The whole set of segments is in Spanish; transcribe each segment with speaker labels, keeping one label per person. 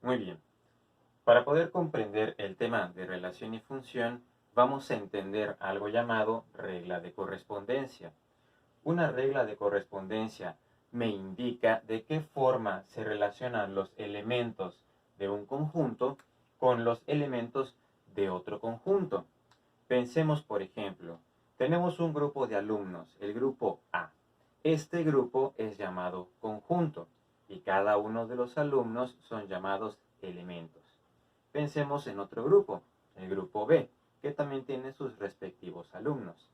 Speaker 1: Muy bien. Para poder comprender el tema de relación y función, vamos a entender algo llamado regla de correspondencia. Una regla de correspondencia me indica de qué forma se relacionan los elementos de un conjunto con los elementos de otro conjunto. Pensemos, por ejemplo, tenemos un grupo de alumnos, el grupo A. Este grupo es llamado conjunto y cada uno de los alumnos son llamados elementos. Pensemos en otro grupo, el grupo B, que también tiene sus respectivos alumnos.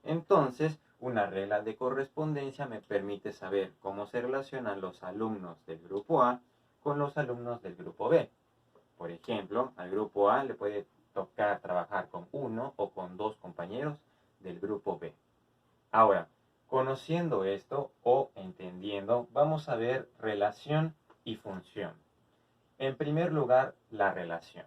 Speaker 1: Entonces, una regla de correspondencia me permite saber cómo se relacionan los alumnos del grupo A con los alumnos del grupo B. Por ejemplo, al grupo A le puede tocar trabajar con uno o con dos compañeros del grupo B. Ahora, conociendo esto o entendiendo, vamos a ver relación y función. En primer lugar, la relación.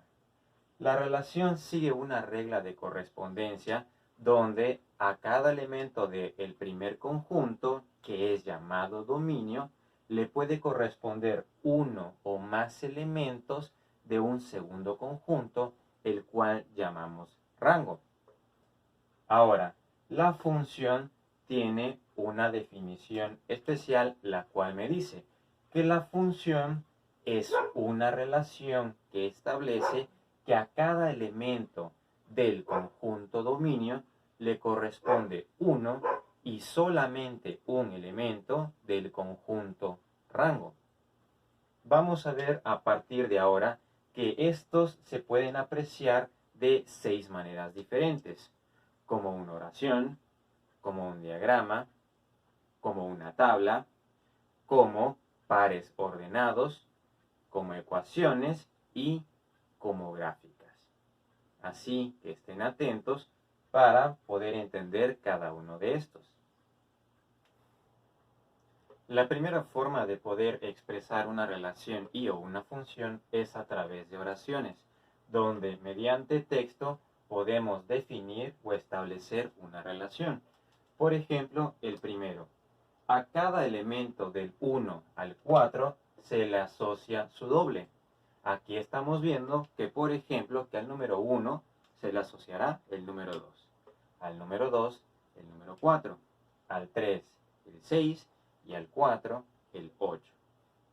Speaker 1: La relación sigue una regla de correspondencia donde a cada elemento del primer conjunto, que es llamado dominio, le puede corresponder uno o más elementos de un segundo conjunto, el cual llamamos rango. Ahora, la función tiene una definición especial, la cual me dice que la función es una relación que establece que a cada elemento del conjunto dominio le corresponde uno y solamente un elemento del conjunto rango. Vamos a ver a partir de ahora que estos se pueden apreciar de 6 maneras diferentes, como una oración, como un diagrama, como una tabla, como pares ordenados, como ecuaciones y como gráficas. Así que estén atentos para poder entender cada uno de estos. La primera forma de poder expresar una relación y o una función es a través de oraciones, donde mediante texto podemos definir o establecer una relación. Por ejemplo, el primero. A cada elemento del 1 al 4 se le asocia su doble. Aquí estamos viendo que, por ejemplo, que al número 1 se le asociará el número 2, al número 2 el número 4, al 3 el 6 y al 4 el 8.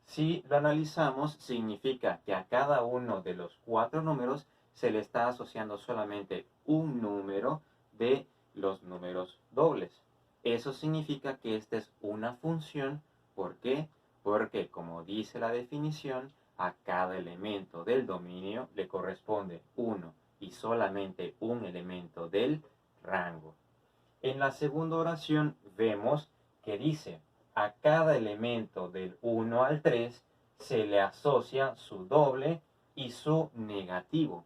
Speaker 1: Si lo analizamos, significa que a cada uno de los 4 números se le está asociando solamente un número de los números dobles. Eso significa que esta es una función. ¿Por qué? Porque, como dice la definición, a cada elemento del dominio le corresponde uno y solamente un elemento del rango. En la segunda oración vemos que dice, a cada elemento del 1 al 3 se le asocia su doble y su negativo.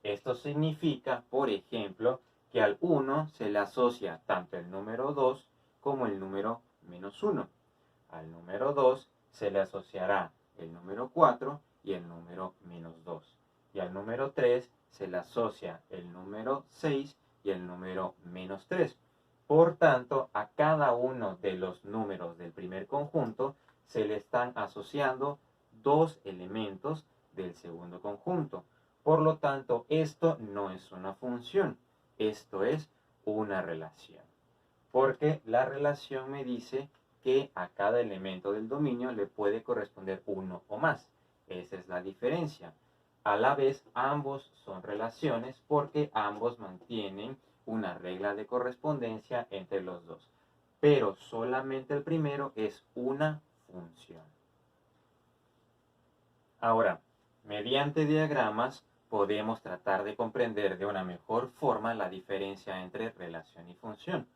Speaker 1: Esto significa, por ejemplo, que al 1 se le asocia tanto el número 2 como el número -1. Al número 2 se le asociará el número 4 y el número -2. Y al número 3 se le asocia el número 6 y el número -3. Por tanto, a cada uno de los números del primer conjunto se le están asociando dos elementos del segundo conjunto. Por lo tanto, esto no es una función, esto es una relación. Porque la relación me dice que a cada elemento del dominio le puede corresponder uno o más. Esa es la diferencia. A la vez, ambos son relaciones porque ambos mantienen una regla de correspondencia entre los dos. Pero solamente el primero es una función. Ahora, mediante diagramas podemos tratar de comprender de una mejor forma la diferencia entre relación y función.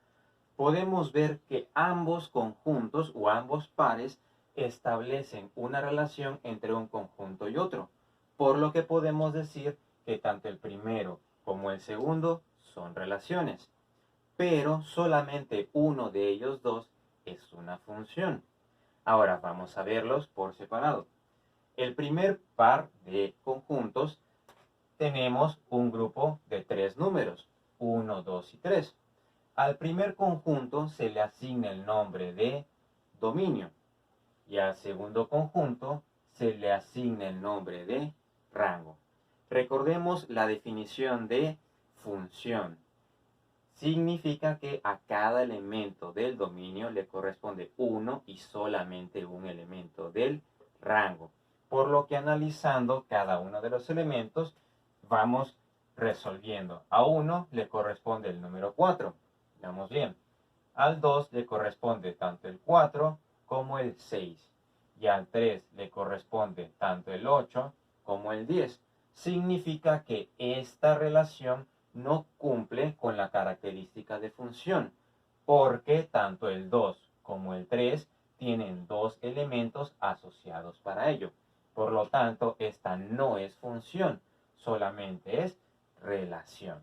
Speaker 1: Podemos ver que ambos conjuntos o ambos pares establecen una relación entre un conjunto y otro, por lo que podemos decir que tanto el primero como el segundo son relaciones, pero solamente uno de ellos dos es una función. Ahora vamos a verlos por separado. El primer par de conjuntos tenemos un grupo de tres números, 1, 2 y 3. Al primer conjunto se le asigna el nombre de dominio y al segundo conjunto se le asigna el nombre de rango. Recordemos la definición de función. Significa que a cada elemento del dominio le corresponde uno y solamente un elemento del rango. Por lo que analizando cada uno de los elementos, vamos resolviendo. A 1 le corresponde el número 4. Veamos bien. Al 2 le corresponde tanto el 4 como el 6. Y al 3 le corresponde tanto el 8 como el 10. Significa que esta relación no cumple con la característica de función, porque tanto el 2 como el 3 tienen dos elementos asociados para ello. Por lo tanto, esta no es función, solamente es relación.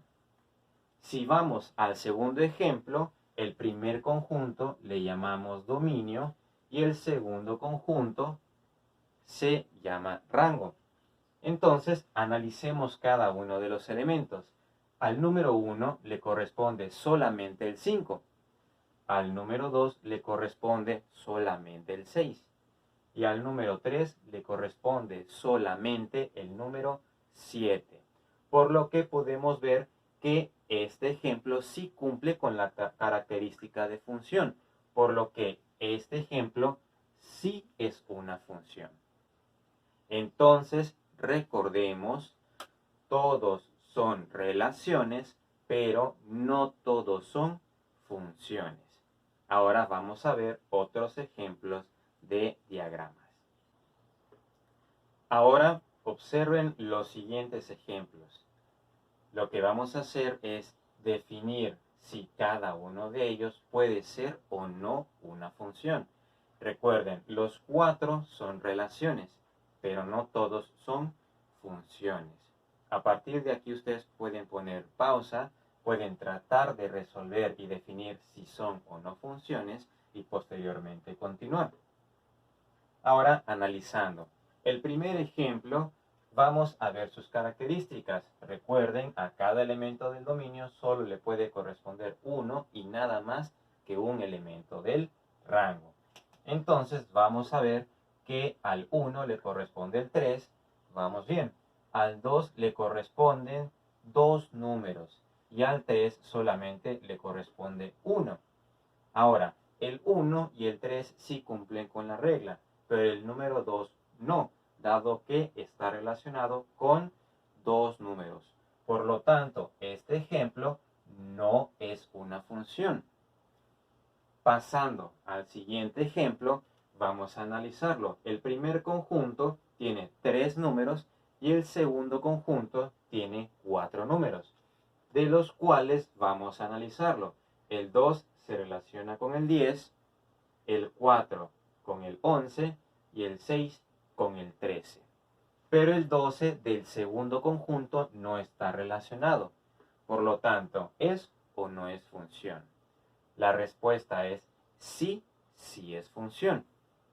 Speaker 1: Si vamos al segundo ejemplo, el primer conjunto le llamamos dominio y el segundo conjunto se llama rango. Entonces, analicemos cada uno de los elementos. Al número 1 le corresponde solamente el 5. Al número 2 le corresponde solamente el 6. Y al número 3 le corresponde solamente el número 7. Por lo que podemos ver que este ejemplo sí cumple con la característica de función. Por lo que este ejemplo sí es una función. Entonces, recordemos, todos son relaciones, pero no todos son funciones. Ahora vamos a ver otros ejemplos de diagramas. Ahora observen los siguientes ejemplos. Lo que vamos a hacer es definir si cada uno de ellos puede ser o no una función. Recuerden, los 4 son relaciones, pero no todos son funciones. A partir de aquí ustedes pueden poner pausa, pueden tratar de resolver y definir si son o no funciones y posteriormente continuar. Ahora analizando. El primer ejemplo, vamos a ver sus características. Recuerden, a cada elemento del dominio solo le puede corresponder uno y nada más que un elemento del rango. Entonces vamos a ver que al 1 le corresponde el 3, vamos bien. Al 2 le corresponden dos números y al 3 solamente le corresponde 1. Ahora, el 1 y el 3 sí cumplen con la regla, pero el número 2 no, dado que está relacionado con dos números. Por lo tanto, este ejemplo no es una función. Pasando al siguiente ejemplo, vamos a analizarlo. El primer conjunto tiene 3 números y el segundo conjunto tiene 4 números, de los cuales vamos a analizarlo. El 2 se relaciona con el 10, el 4 con el 11 y el 6 con el 13. Pero el 12 del segundo conjunto no está relacionado. Por lo tanto, ¿es o no es función? La respuesta es sí, sí es función.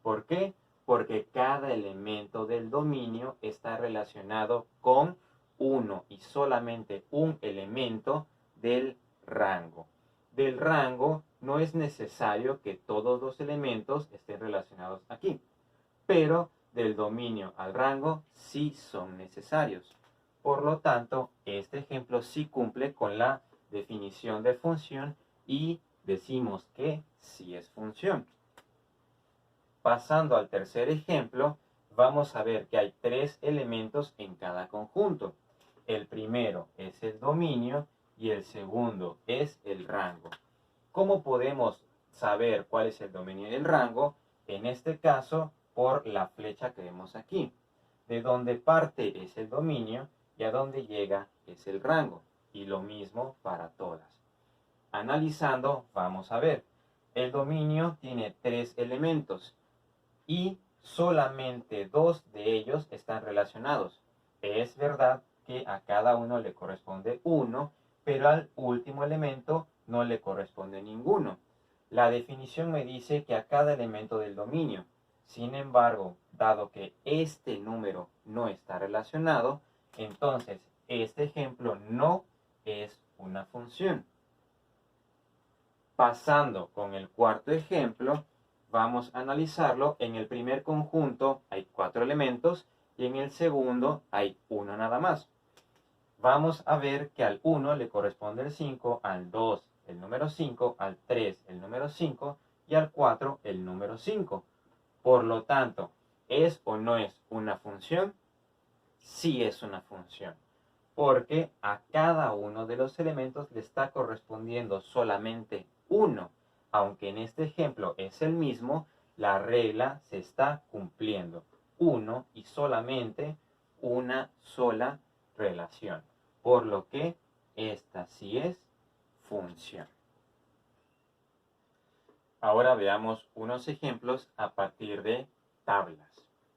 Speaker 1: ¿Por qué? Porque cada elemento del dominio está relacionado con uno y solamente un elemento del rango. Del rango no es necesario que todos los elementos estén relacionados aquí, pero del dominio al rango sí son necesarios. Por lo tanto, este ejemplo sí cumple con la definición de función y decimos que sí es función. Pasando al tercer ejemplo, vamos a ver que hay 3 elementos en cada conjunto. El primero es el dominio y el segundo es el rango. ¿Cómo podemos saber cuál es el dominio y el rango? En este caso, por la flecha que vemos aquí. De donde parte es el dominio y a donde llega es el rango. Y lo mismo para todas. Analizando, vamos a ver. El dominio tiene 3 elementos y solamente 2 de ellos están relacionados. Es verdad que a cada uno le corresponde uno, pero al último elemento no le corresponde ninguno. La definición me dice que a cada elemento del dominio. Sin embargo, dado que este número no está relacionado, entonces este ejemplo no es una función. Pasando con el cuarto ejemplo, vamos a analizarlo. En el primer conjunto hay 4 elementos y en el segundo hay uno nada más. Vamos a ver que al 1 le corresponde el 5, al 2 el número 5, al 3 el número 5 y al 4 el número 5. Por lo tanto, ¿es o no es una función? Sí es una función, porque a cada uno de los elementos le está correspondiendo solamente uno. Aunque en este ejemplo es el mismo, la regla se está cumpliendo. Uno y solamente una sola relación. Por lo que esta sí es función. Ahora veamos unos ejemplos a partir de tablas.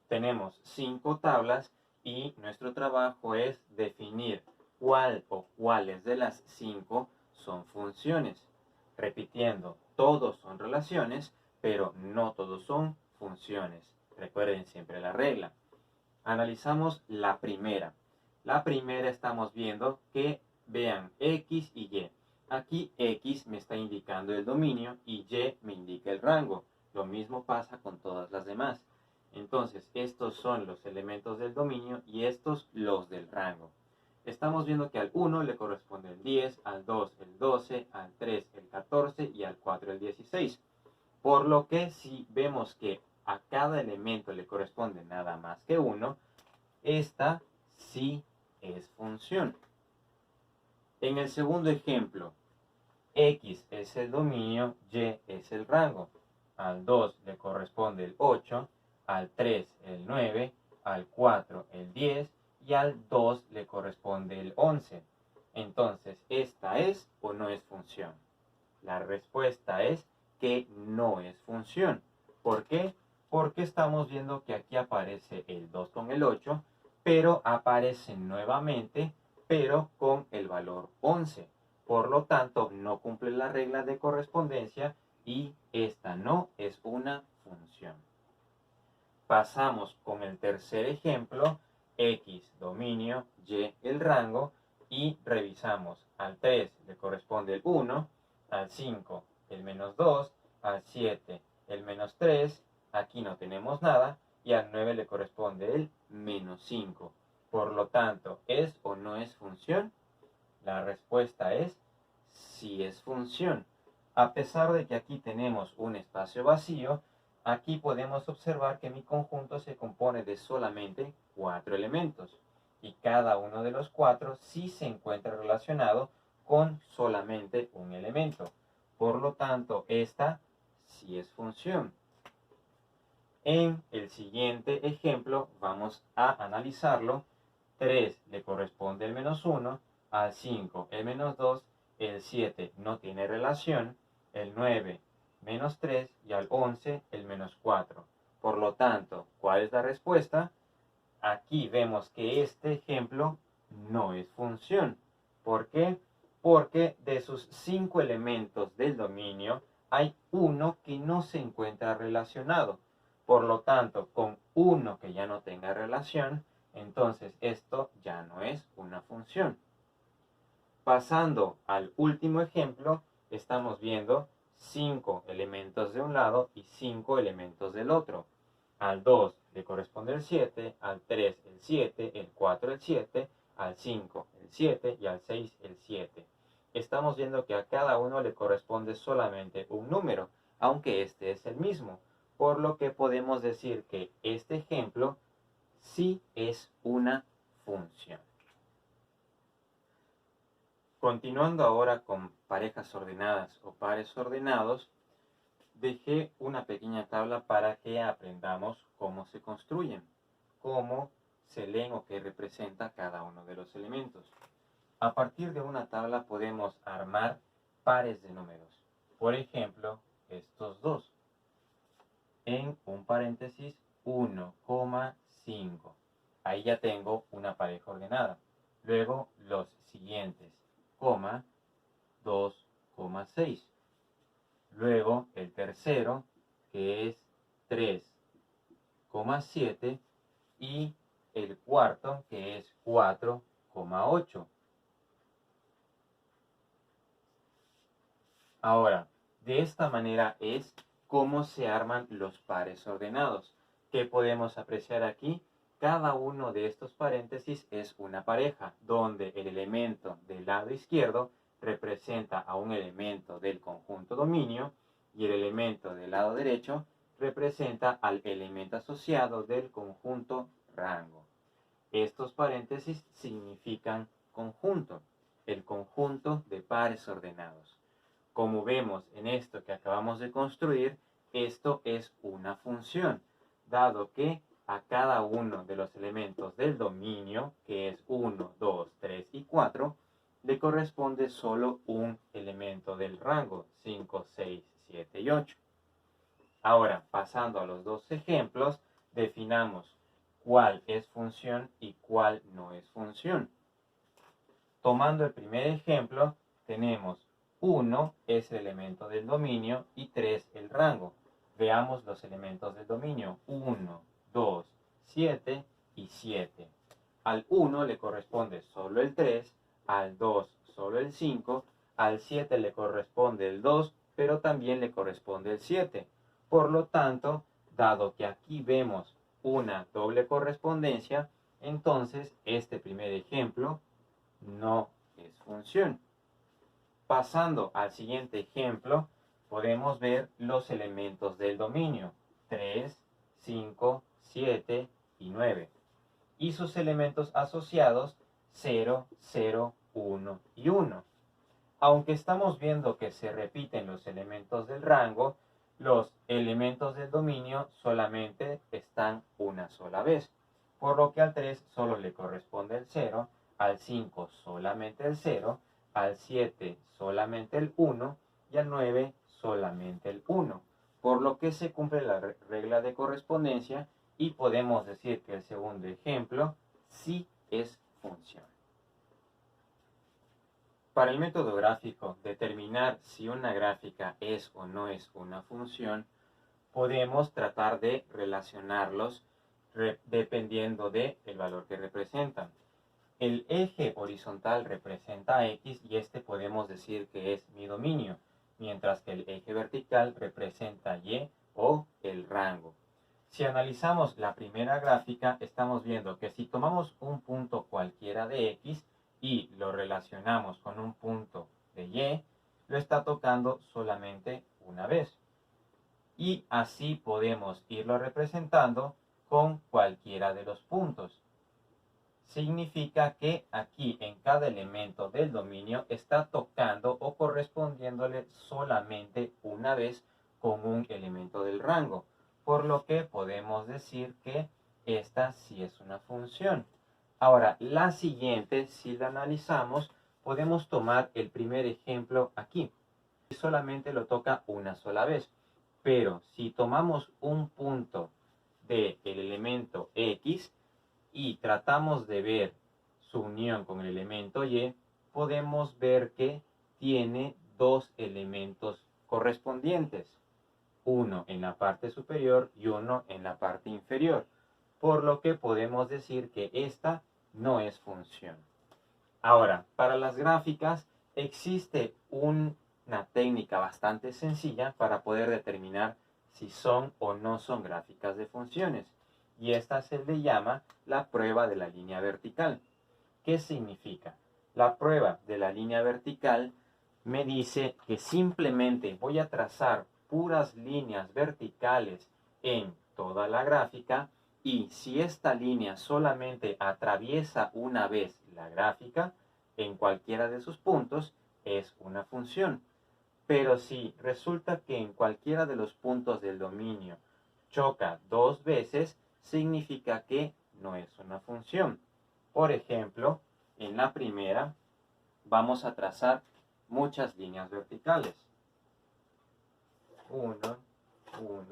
Speaker 1: Tenemos 5 tablas y nuestro trabajo es definir cuál o cuáles de las 5 son funciones. Repitiendo, todos son relaciones, pero no todos son funciones. Recuerden siempre la regla. Analizamos la primera. La primera estamos viendo que vean X y Y. Aquí X me está indicando el dominio y Y me indica el rango. Lo mismo pasa con todas las demás. Entonces, estos son los elementos del dominio y estos los del rango. Estamos viendo que al 1 le corresponde el 10, al 2 el 12, al 3 el 14 y al 4 el 16. Por lo que si vemos que a cada elemento le corresponde nada más que uno, esta sí es función. En el segundo ejemplo, X es el dominio, Y es el rango. Al 2 le corresponde el 8, al 3 el 9, al 4 el 10 y al 2 le corresponde el 11. Entonces, ¿esta es o no es función? La respuesta es que no es función. ¿Por qué? Porque estamos viendo que aquí aparece el 2 con el 8, pero aparece nuevamente, pero con el valor 11. Por lo tanto, no cumple la regla de correspondencia y esta no es una función. Pasamos con el tercer ejemplo, X dominio, Y el rango, y revisamos. Al 3 le corresponde el 1, al 5 el menos 2, al 7 el menos 3, aquí no tenemos nada, y al 9 le corresponde el menos 5. Por lo tanto, ¿es o no es función? La respuesta es sí es función. A pesar de que aquí tenemos un espacio vacío, aquí podemos observar que mi conjunto se compone de solamente 4 elementos y cada uno de los 4 sí se encuentra relacionado con solamente un elemento. Por lo tanto, esta sí es función. En el siguiente ejemplo vamos a analizarlo. 3 le corresponde el menos 1, al 5 el menos 2, el 7 no tiene relación, el 9 menos 3 y al 11 el menos 4. Por lo tanto, ¿cuál es la respuesta? Aquí vemos que este ejemplo no es función. ¿Por qué? Porque de sus 5 elementos del dominio hay uno que no se encuentra relacionado. Por lo tanto, con uno que ya no tenga relación, entonces esto ya no es una función. Pasando al último ejemplo, estamos viendo 5 elementos de un lado y 5 elementos del otro. Al 2 le corresponde el 7, al 3 el 7, el 4 el 7, al 5 el 7 y al 6 el 7. Estamos viendo que a cada uno le corresponde solamente un número, aunque este es el mismo, por lo que podemos decir que este ejemplo sí es una función. Continuando ahora con parejas ordenadas o pares ordenados, dejé una pequeña tabla para que aprendamos cómo se construyen, cómo se leen o qué representa cada uno de los elementos. A partir de una tabla podemos armar pares de números. Por ejemplo, estos dos. En un paréntesis 1,5. Ahí ya tengo una pareja ordenada. Luego los siguientes, 2,6. Luego el tercero, que es 3,7. Y el cuarto, que es 4,8. Ahora, de esta manera es cómo se arman los pares ordenados. ¿Qué podemos apreciar aquí? Cada uno de estos paréntesis es una pareja, donde el elemento del lado izquierdo representa a un elemento del conjunto dominio y el elemento del lado derecho representa al elemento asociado del conjunto rango. Estos paréntesis significan conjunto, el conjunto de pares ordenados. Como vemos en esto que acabamos de construir, esto es una función, dado que a cada uno de los elementos del dominio, que es 1, 2, 3 y 4, le corresponde solo un elemento del rango, 5, 6, 7 y 8. Ahora, pasando a los dos ejemplos, definamos cuál es función y cuál no es función. Tomando el primer ejemplo, tenemos 1 es el elemento del dominio y 3 el rango. Veamos los elementos del dominio. 1, 2, 7 y 7. Al 1 le corresponde solo el 3, al 2 solo el 5, al 7 le corresponde el 2, pero también le corresponde el 7. Por lo tanto, dado que aquí vemos una doble correspondencia, entonces este primer ejemplo no es función. Pasando al siguiente ejemplo, podemos ver los elementos del dominio, 3, 5, 7 y 9. Y sus elementos asociados, 0, 0, 1 y 1. Aunque estamos viendo que se repiten los elementos del rango, los elementos del dominio solamente están una sola vez, por lo que al 3 solo le corresponde el 0, al 5 solamente el 0, al 7 solamente el 1 y al 9 solamente el 1, por lo que se cumple la regla de correspondencia y podemos decir que el segundo ejemplo sí es función. Para el método gráfico, determinar si una gráfica es o no es una función, podemos tratar de relacionarlos dependiendo del valor que representan. El eje horizontal representa X y este podemos decir que es mi dominio, mientras que el eje vertical representa Y o el rango. Si analizamos la primera gráfica, estamos viendo que si tomamos un punto cualquiera de X y lo relacionamos con un punto de Y, lo está tocando solamente una vez. Y así podemos irlo representando con cualquiera de los puntos. Significa que aquí en cada elemento del dominio está tocando o correspondiéndole solamente una vez con un elemento del rango, por lo que podemos decir que esta sí es una función. Ahora, la siguiente, si la analizamos, podemos tomar el primer ejemplo aquí. Solamente lo toca una sola vez, pero si tomamos un punto del elemento X, y tratamos de ver su unión con el elemento Y, podemos ver que tiene dos elementos correspondientes, uno en la parte superior y uno en la parte inferior, por lo que podemos decir que esta no es función. Ahora, para las gráficas existe una técnica bastante sencilla para poder determinar si son o no son gráficas de funciones. Y esta se le llama la prueba de la línea vertical. ¿Qué significa? La prueba de la línea vertical me dice que simplemente voy a trazar puras líneas verticales en toda la gráfica y si esta línea solamente atraviesa una vez la gráfica en cualquiera de sus puntos, es una función. Pero si resulta que en cualquiera de los puntos del dominio choca dos veces, significa que no es una función. Por ejemplo, en la primera vamos a trazar muchas líneas verticales. 1, 1,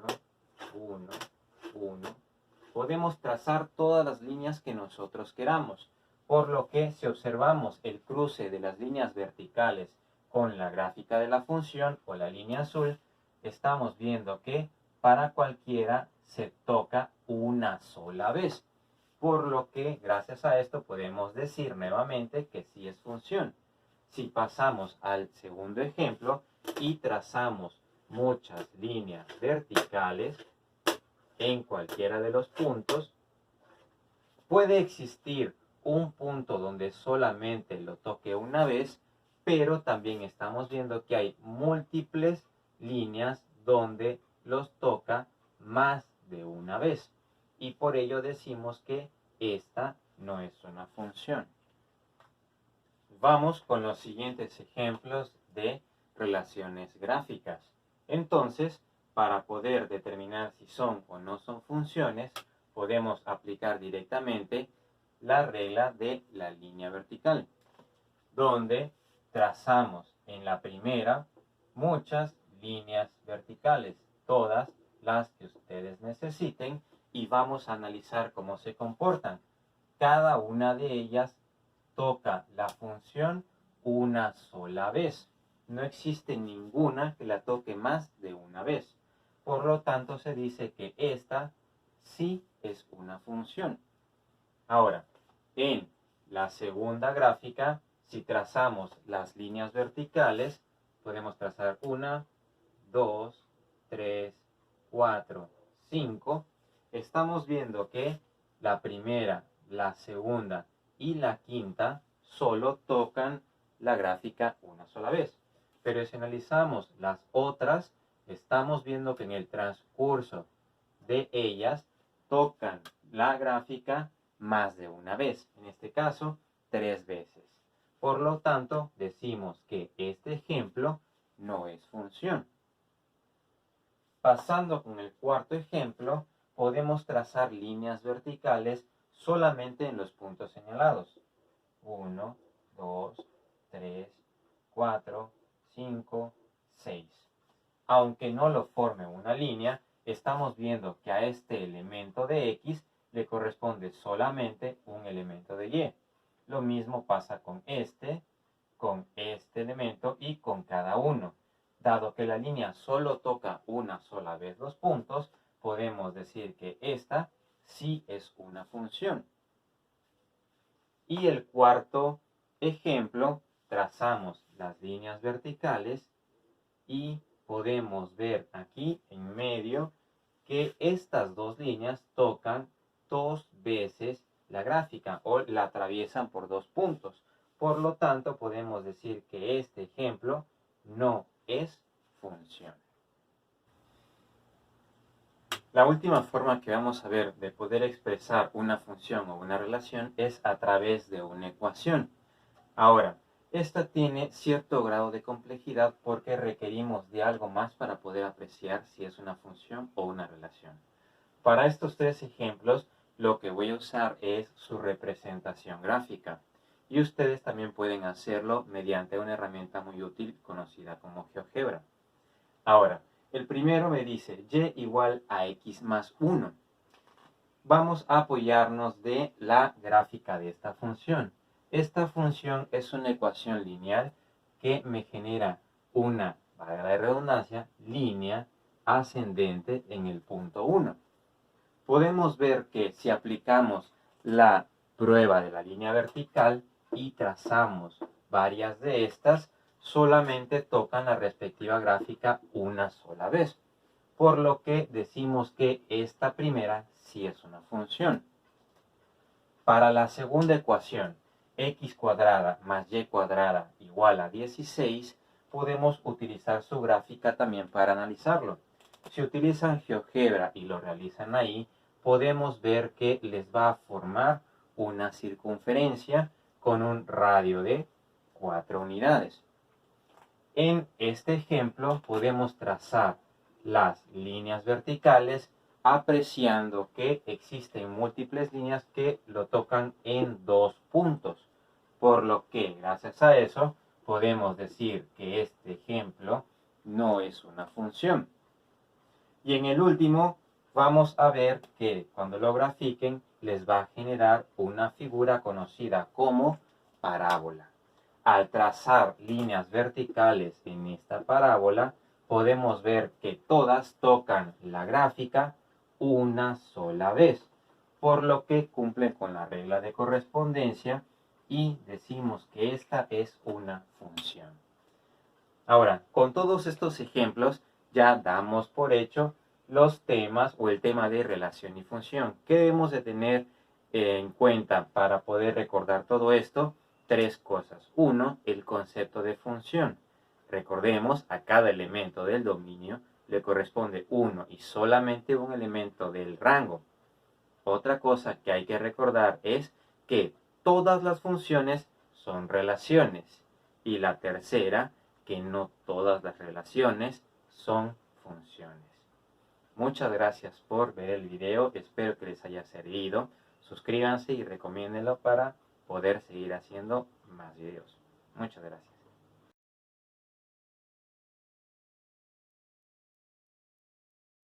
Speaker 1: 1, 1. Podemos trazar todas las líneas que nosotros queramos, por lo que si observamos el cruce de las líneas verticales con la gráfica de la función o la línea azul, estamos viendo que para cualquiera se toca una sola vez. Por lo que, gracias a esto, podemos decir nuevamente que sí es función. Si pasamos al segundo ejemplo y trazamos muchas líneas verticales en cualquiera de los puntos, puede existir un punto donde solamente lo toque una vez, pero también estamos viendo que hay múltiples líneas donde los toca más de una vez. Y por ello decimos que esta no es una función. Vamos con los siguientes ejemplos de relaciones gráficas. Entonces, para poder determinar si son o no son funciones, podemos aplicar directamente la regla de la línea vertical, donde trazamos en la primera muchas líneas verticales, todas las que ustedes necesiten, y vamos a analizar cómo se comportan. Cada una de ellas toca la función una sola vez. No existe ninguna que la toque más de una vez. Por lo tanto, se dice que esta sí es una función. Ahora, en la segunda gráfica, si trazamos las líneas verticales, podemos trazar 1, 2, 3, 4, 5. Estamos viendo que la primera, la segunda y la quinta solo tocan la gráfica una sola vez. Pero si analizamos las otras, estamos viendo que en el transcurso de ellas tocan la gráfica más de una vez, en este caso 3 veces. Por lo tanto, decimos que este ejemplo no es función. Pasando con el cuarto ejemplo, podemos trazar líneas verticales solamente en los puntos señalados. 1, 2, 3, 4, 5, 6. Aunque no lo forme una línea, estamos viendo que a este elemento de X le corresponde solamente un elemento de Y. Lo mismo pasa con este elemento y con cada uno. Dado que la línea solo toca una sola vez los puntos, podemos decir que esta sí es una función. Y el cuarto ejemplo, trazamos las líneas verticales y podemos ver aquí en medio que estas dos líneas tocan 2 veces la gráfica o la atraviesan por 2 puntos. Por lo tanto, podemos decir que este ejemplo no es función. La última forma que vamos a ver de poder expresar una función o una relación es a través de una ecuación. Ahora, esta tiene cierto grado de complejidad porque requerimos de algo más para poder apreciar si es una función o una relación. Para estos 3 ejemplos, lo que voy a usar es su representación gráfica. Y ustedes también pueden hacerlo mediante una herramienta muy útil conocida como GeoGebra. Ahora, el primero me dice y igual a x más 1. Vamos a apoyarnos de la gráfica de esta función. Esta función es una ecuación lineal que me genera una, valga la redundancia, línea ascendente en el punto 1. Podemos ver que si aplicamos la prueba de la línea vertical y trazamos varias de estas, solamente tocan la respectiva gráfica una sola vez. Por lo que decimos que esta primera sí es una función. Para la segunda ecuación, x cuadrada más y cuadrada igual a 16, podemos utilizar su gráfica también para analizarlo. Si utilizan GeoGebra y lo realizan ahí, podemos ver que les va a formar una circunferencia con un radio de 4 unidades. En este ejemplo podemos trazar las líneas verticales apreciando que existen múltiples líneas que lo tocan en 2 puntos. Por lo que, gracias a eso, podemos decir que este ejemplo no es una función. Y en el último, vamos a ver que cuando lo grafiquen, les va a generar una figura conocida como parábola. Al trazar líneas verticales en esta parábola, podemos ver que todas tocan la gráfica una sola vez, por lo que cumplen con la regla de correspondencia y decimos que esta es una función. Ahora, con todos estos ejemplos, ya damos por hecho los temas o el tema de relación y función. ¿Qué debemos de tener en cuenta para poder recordar todo esto? Tres cosas. Uno, el concepto de función. Recordemos, a cada elemento del dominio le corresponde uno y solamente un elemento del rango. Otra cosa que hay que recordar es que todas las funciones son relaciones. Y la tercera, que no todas las relaciones son funciones. Muchas gracias por ver el video, espero que les haya servido. Suscríbanse y recomiéndenlo para poder seguir haciendo más videos. Muchas gracias.